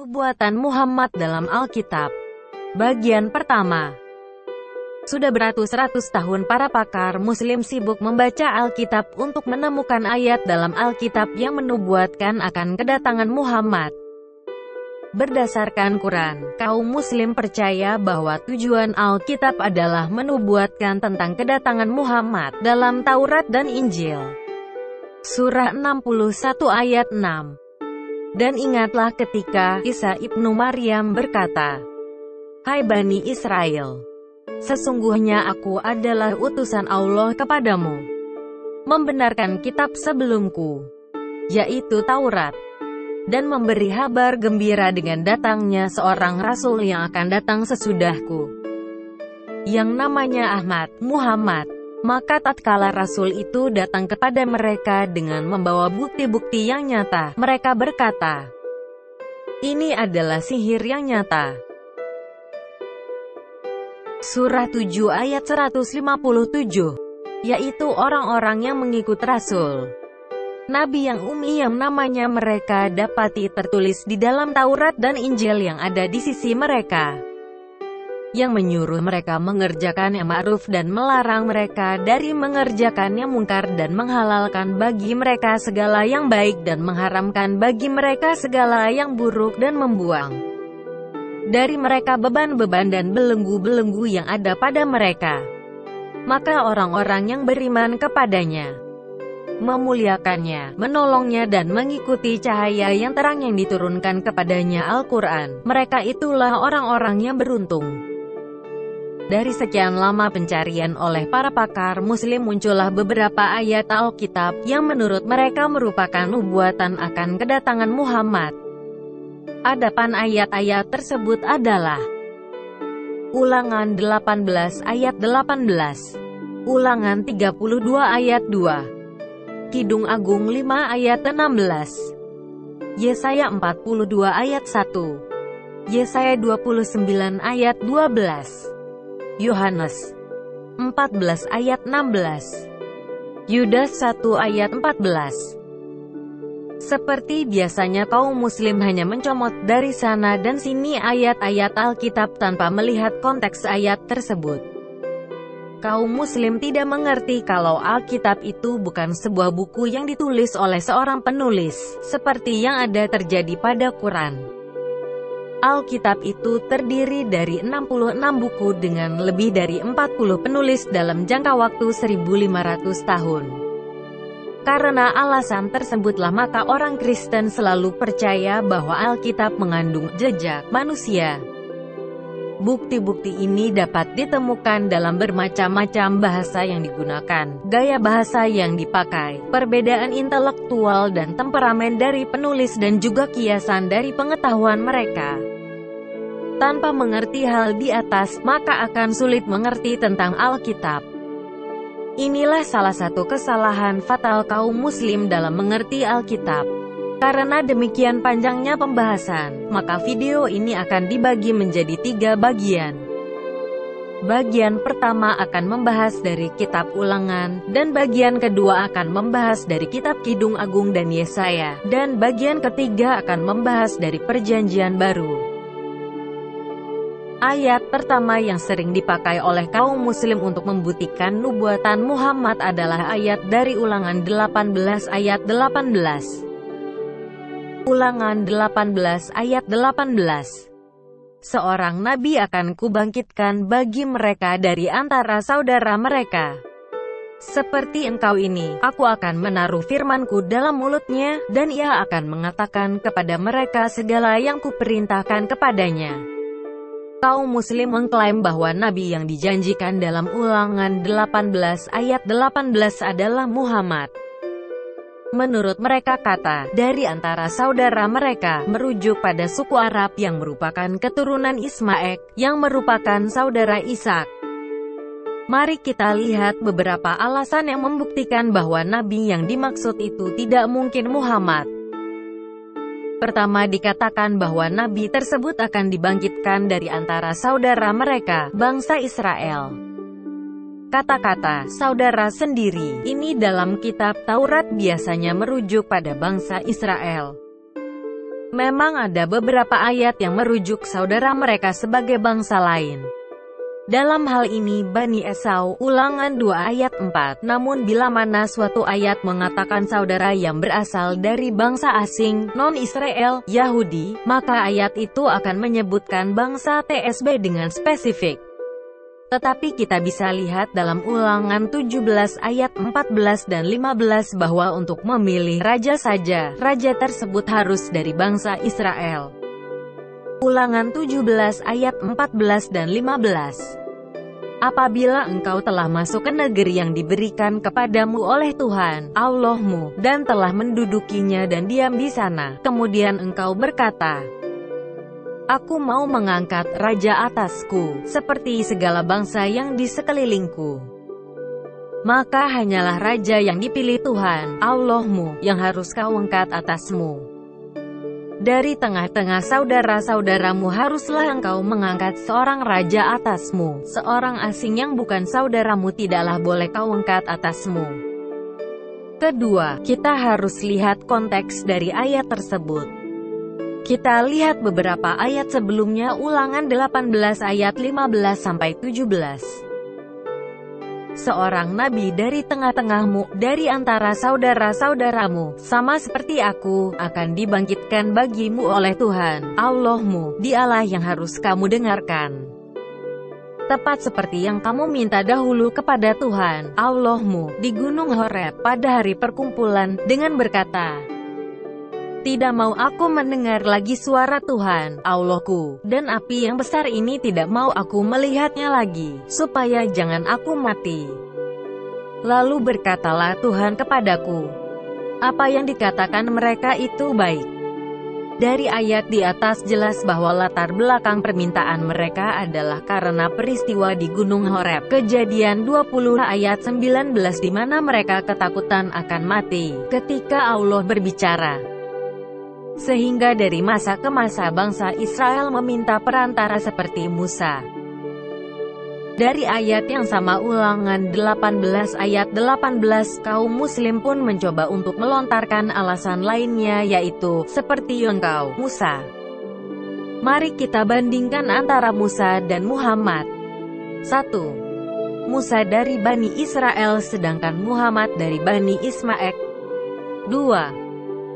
Nubuatan Muhammad dalam Alkitab. Bagian pertama. Sudah beratus-ratus tahun para pakar Muslim sibuk membaca Alkitab untuk menemukan ayat dalam Alkitab yang menubuatkan akan kedatangan Muhammad. Berdasarkan Quran, kaum Muslim percaya bahwa tujuan Alkitab adalah menubuatkan tentang kedatangan Muhammad dalam Taurat dan Injil. Surah 61 ayat 6. Dan ingatlah ketika Isa ibnu Maryam berkata, "Hai Bani Israel, sesungguhnya aku adalah utusan Allah kepadamu, membenarkan kitab sebelumku, yaitu Taurat, dan memberi kabar gembira dengan datangnya seorang rasul yang akan datang sesudahku, yang namanya Ahmad, Muhammad." Maka tatkala rasul itu datang kepada mereka dengan membawa bukti-bukti yang nyata, mereka berkata, "Ini adalah sihir yang nyata." Surah 7 ayat 157, yaitu orang-orang yang mengikut rasul. Nabi yang ummi yang namanya mereka dapati tertulis di dalam Taurat dan Injil yang ada di sisi mereka, yang menyuruh mereka mengerjakan yang ma'ruf dan melarang mereka dari mengerjakan yang mungkar, dan menghalalkan bagi mereka segala yang baik dan mengharamkan bagi mereka segala yang buruk, dan membuang dari mereka beban-beban dan belenggu-belenggu yang ada pada mereka. Maka orang-orang yang beriman kepadanya, memuliakannya, menolongnya dan mengikuti cahaya yang terang yang diturunkan kepadanya Al-Quran, mereka itulah orang-orang yang beruntung. Dari sekian lama pencarian oleh para pakar Muslim, muncullah beberapa ayat Alkitab yang menurut mereka merupakan nubuatan akan kedatangan Muhammad. Adapun ayat-ayat tersebut adalah Ulangan 18 ayat 18, Ulangan 32 ayat 2, Kidung Agung 5 ayat 16, Yesaya 42 ayat 1, Yesaya 29 ayat 12, Yohanes 14 ayat 16, Yudas 1 ayat 14. Seperti biasanya kaum Muslim hanya mencomot dari sana dan sini ayat-ayat Alkitab tanpa melihat konteks ayat tersebut. Kaum Muslim tidak mengerti kalau Alkitab itu bukan sebuah buku yang ditulis oleh seorang penulis, seperti yang ada terjadi pada Quran. Alkitab itu terdiri dari 66 buku dengan lebih dari 40 penulis dalam jangka waktu 1500 tahun. Karena alasan tersebutlah maka orang Kristen selalu percaya bahwa Alkitab mengandung jejak manusia. Bukti-bukti ini dapat ditemukan dalam bermacam-macam bahasa yang digunakan, gaya bahasa yang dipakai, perbedaan intelektual dan temperamen dari penulis, dan juga kiasan dari pengetahuan mereka. Tanpa mengerti hal di atas, maka akan sulit mengerti tentang Alkitab. Inilah salah satu kesalahan fatal kaum Muslim dalam mengerti Alkitab. Karena demikian panjangnya pembahasan, maka video ini akan dibagi menjadi 3 bagian. Bagian pertama akan membahas dari kitab Ulangan, dan bagian kedua akan membahas dari kitab Kidung Agung dan Yesaya, dan bagian ketiga akan membahas dari Perjanjian Baru. Ayat pertama yang sering dipakai oleh kaum Muslim untuk membuktikan nubuatan Muhammad adalah ayat dari Ulangan 18 ayat 18. Ulangan 18 ayat 18. Seorang nabi akan kubangkitkan bagi mereka dari antara saudara mereka. Seperti engkau ini, aku akan menaruh firmanku dalam mulutnya, dan ia akan mengatakan kepada mereka segala yang kuperintahkan kepadanya. Kaum Muslim mengklaim bahwa nabi yang dijanjikan dalam Ulangan 18 ayat 18 adalah Muhammad. Menurut mereka, kata "dari antara saudara mereka" merujuk pada suku Arab yang merupakan keturunan Ismail, yang merupakan saudara Ishak. Mari kita lihat beberapa alasan yang membuktikan bahwa nabi yang dimaksud itu tidak mungkin Muhammad. Pertama, dikatakan bahwa nabi tersebut akan dibangkitkan dari antara saudara mereka, bangsa Israel. Kata-kata "saudara" sendiri ini dalam kitab Taurat biasanya merujuk pada bangsa Israel. Memang ada beberapa ayat yang merujuk saudara mereka sebagai bangsa lain. Dalam hal ini Bani Esau, Ulangan 2 ayat 4. Namun bila mana suatu ayat mengatakan saudara yang berasal dari bangsa asing, non-Israel, Yahudi, maka ayat itu akan menyebutkan bangsa TSB dengan spesifik. Tetapi kita bisa lihat dalam Ulangan 17 ayat 14 dan 15 bahwa untuk memilih raja saja, raja tersebut harus dari bangsa Israel. Ulangan 17 ayat 14 dan 15. Apabila engkau telah masuk ke negeri yang diberikan kepadamu oleh Tuhan, Allahmu, dan telah mendudukinya dan diam di sana, kemudian engkau berkata, Aku mau mengangkat raja atasku, seperti segala bangsa yang di sekelilingku. Maka hanyalah raja yang dipilih Tuhan, Allahmu, yang harus kau angkat atasmu. Dari tengah-tengah saudara-saudaramu haruslah engkau mengangkat seorang raja atasmu. Seorang asing yang bukan saudaramu tidaklah boleh kau angkat atasmu. Kedua, kita harus lihat konteks dari ayat tersebut. Kita lihat beberapa ayat sebelumnya, Ulangan 18 ayat 15-17. Seorang nabi dari tengah-tengahmu, dari antara saudara-saudaramu, sama seperti aku, akan dibangkitkan bagimu oleh Tuhan, Allahmu, Dialah yang harus kamu dengarkan. Tepat seperti yang kamu minta dahulu kepada Tuhan, Allahmu, di Gunung Horeb pada hari perkumpulan, dengan berkata, Tidak mau aku mendengar lagi suara Tuhan, Allahku, dan api yang besar ini tidak mau aku melihatnya lagi, supaya jangan aku mati. Lalu berkatalah Tuhan kepadaku, apa yang dikatakan mereka itu baik. Dari ayat di atas jelas bahwa latar belakang permintaan mereka adalah karena peristiwa di Gunung Horeb, Kejadian 20 ayat 19, di mana mereka ketakutan akan mati ketika Allah berbicara. Sehingga dari masa ke masa bangsa Israel meminta perantara seperti Musa. Dari ayat yang sama Ulangan 18 ayat 18, kaum muslim pun mencoba untuk melontarkan alasan lainnya, yaitu, seperti engkau, Musa. Mari kita bandingkan antara Musa dan Muhammad. 1. Musa dari Bani Israel sedangkan Muhammad dari Bani Ismail. 2.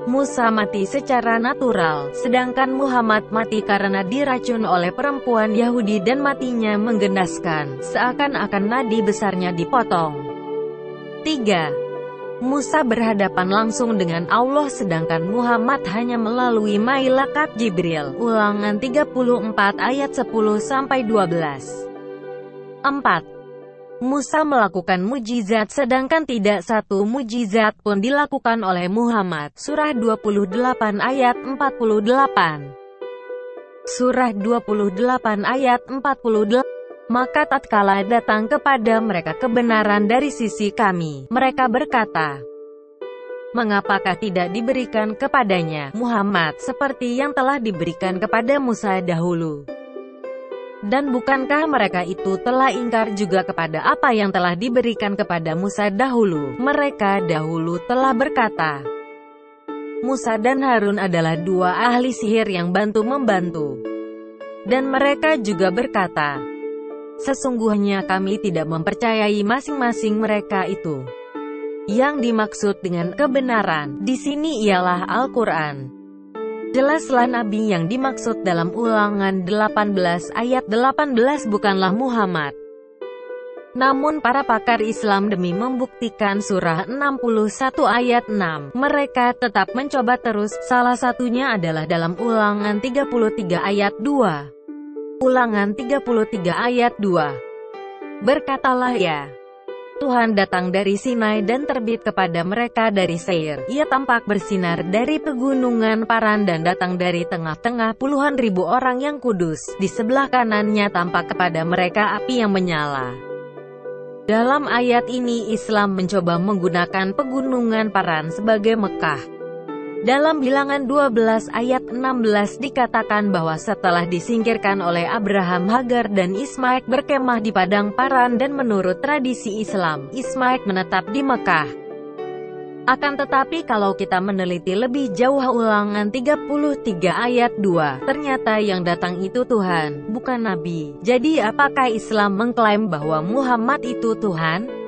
Musa mati secara natural, sedangkan Muhammad mati karena diracun oleh perempuan Yahudi dan matinya menggendaskan, seakan-akan nadi besarnya dipotong. 3. Musa berhadapan langsung dengan Allah sedangkan Muhammad hanya melalui malaikat Jibril. Ulangan 34 ayat 10-12. 4. Musa melakukan mujizat sedangkan tidak satu mujizat pun dilakukan oleh Muhammad. Surah 28 ayat 48. Surah 28 ayat 48. Maka tatkala datang kepada mereka kebenaran dari sisi kami, mereka berkata, Mengapakah tidak diberikan kepadanya, Muhammad, seperti yang telah diberikan kepada Musa dahulu? Dan bukankah mereka itu telah ingkar juga kepada apa yang telah diberikan kepada Musa dahulu? Mereka dahulu telah berkata, Musa dan Harun adalah dua ahli sihir yang bantu-membantu. Dan mereka juga berkata, sesungguhnya kami tidak mempercayai masing-masing mereka itu. Yang dimaksud dengan kebenaran di sini ialah Al-Quran. Jelaslah nabi yang dimaksud dalam Ulangan 18 ayat 18 bukanlah Muhammad. Namun para pakar Islam demi membuktikan surah 61 ayat 6, mereka tetap mencoba terus, salah satunya adalah dalam Ulangan 33 ayat 2. Ulangan 33 ayat 2. Berkatalah ya, Tuhan datang dari Sinai dan terbit kepada mereka dari Seir. Ia tampak bersinar dari pegunungan Paran dan datang dari tengah-tengah puluhan ribu orang yang kudus. Di sebelah kanannya tampak kepada mereka api yang menyala. Dalam ayat ini Islam mencoba menggunakan pegunungan Paran sebagai Mekah. Dalam Bilangan 12 ayat 16 dikatakan bahwa setelah disingkirkan oleh Abraham, Hagar dan Ismail berkemah di padang Paran dan menurut tradisi Islam, Ismail menetap di Mekah. Akan tetapi kalau kita meneliti lebih jauh Ulangan 33 ayat 2, ternyata yang datang itu Tuhan, bukan Nabi. Jadi apakah Islam mengklaim bahwa Muhammad itu Tuhan?